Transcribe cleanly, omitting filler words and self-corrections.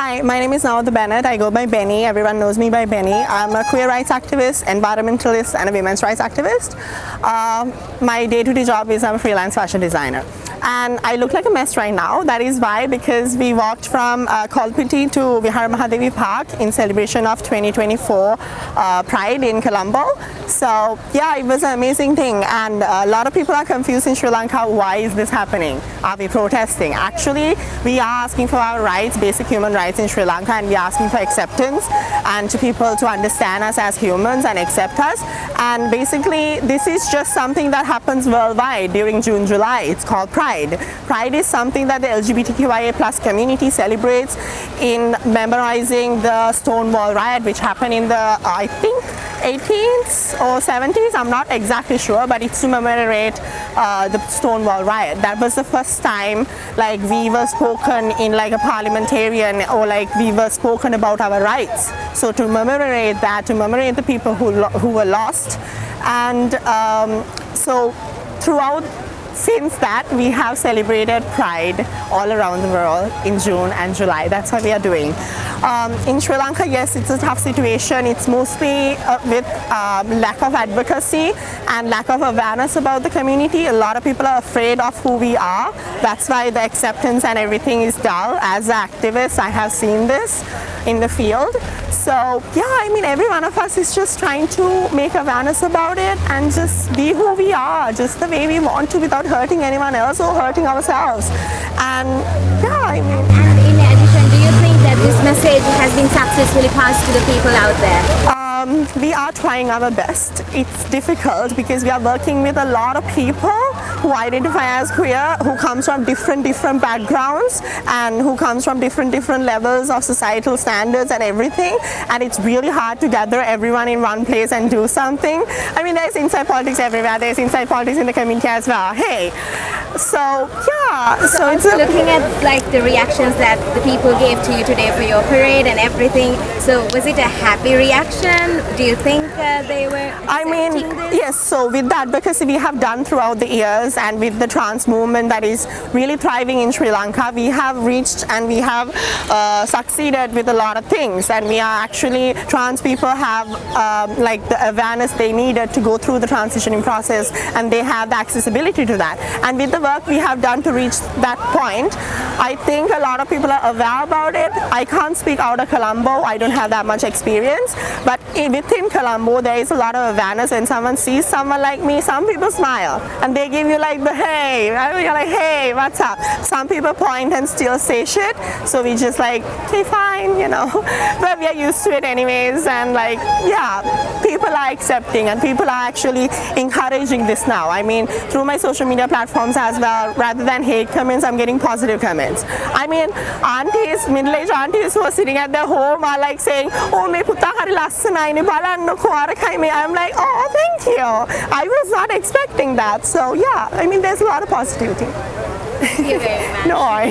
Hi, my name is Nawada Bennett. I go by Benny. Everyone knows me by Benny. I'm a queer rights activist, environmentalist, and a women's rights activist. My day-to-day job is I'm a freelance fashion designer. And I look like a mess right now. That is why, because we walked from Kolpiti to Vihar Mahadevi Park in celebration of 2024 Pride in Colombo. So yeah, it was an amazing thing, and a lot of people are confused in Sri Lanka. Why is this happening? Are we protesting? Actually, we are asking for our rights, basic human rights in Sri Lanka, and we are asking for acceptance and to people to understand us as humans and accept us. And basically, this is just something that happens worldwide during June, July. It's called Pride. Pride is something that the LGBTQIA+ community celebrates in memorizing the Stonewall riot, which happened in the, I think, 18th or 70s, I'm not exactly sure, but it's to commemorate the Stonewall riot. That was the first time like we were spoken in like a parliamentarian, or like we were spoken about our rights. So to commemorate that, to commemorate the people who were lost, and so throughout since that, we have celebrated Pride all around the world in June and July. That's what we are doing. In Sri Lanka, yes, it's a tough situation. It's mostly with lack of advocacy and lack of awareness about the community. A lot of people are afraid of who we are. That's why the acceptance and everything is dull. As an activist, I have seen this in the field. So yeah, I mean, every one of us is just trying to make awareness about it and just be who we are, just the way we want to, without hurting anyone else or hurting ourselves. And yeah, I mean. And in addition, do you think that this message has been successfully passed to the people out there? We are trying our best. It's difficult because we are working with a lot of people who identify as queer, who comes from different backgrounds and who comes from different levels of societal standards and everything, and it's really hard to gather everyone in one place and do something. I mean, there's inside politics everywhere. There's inside politics in the community as well. Hey, so yeah, so it's looking at like the reactions that the people gave to you today for your parade and everything, so was it a happy reaction? Do you think they were accepting this? Yes, so with the advocacy we have done throughout the years, and with the trans movement that is really thriving in Sri Lanka, we have reached and we have succeeded with a lot of things, and we are actually, trans people have like the awareness they needed to go through the transitioning process, and they have the accessibility to that. And with the work we have done to reach that point, I think a lot of people are aware about it. I can't speak out of Colombo, I don't have that much experience, but within Colombo there is a lot of awareness. When someone sees someone like me, some people smile and they give you like the hey, you're like, hey, what's up? Some people point and still say shit, so we just like, okay, fine, you know, but we are used to it anyways. And like, yeah, people are accepting and people are actually encouraging this now. I mean, through my social media platforms as well, rather than hate comments, I'm getting positive comments. I mean, aunties, middle-aged aunties who are sitting at their home are like saying, oh, me putta hari lassanai ne balanna kuara kai me. I'm like, oh, thank you. I was not expecting that. So yeah, I mean, there's a lot of positivity. Thank you very much. No worries.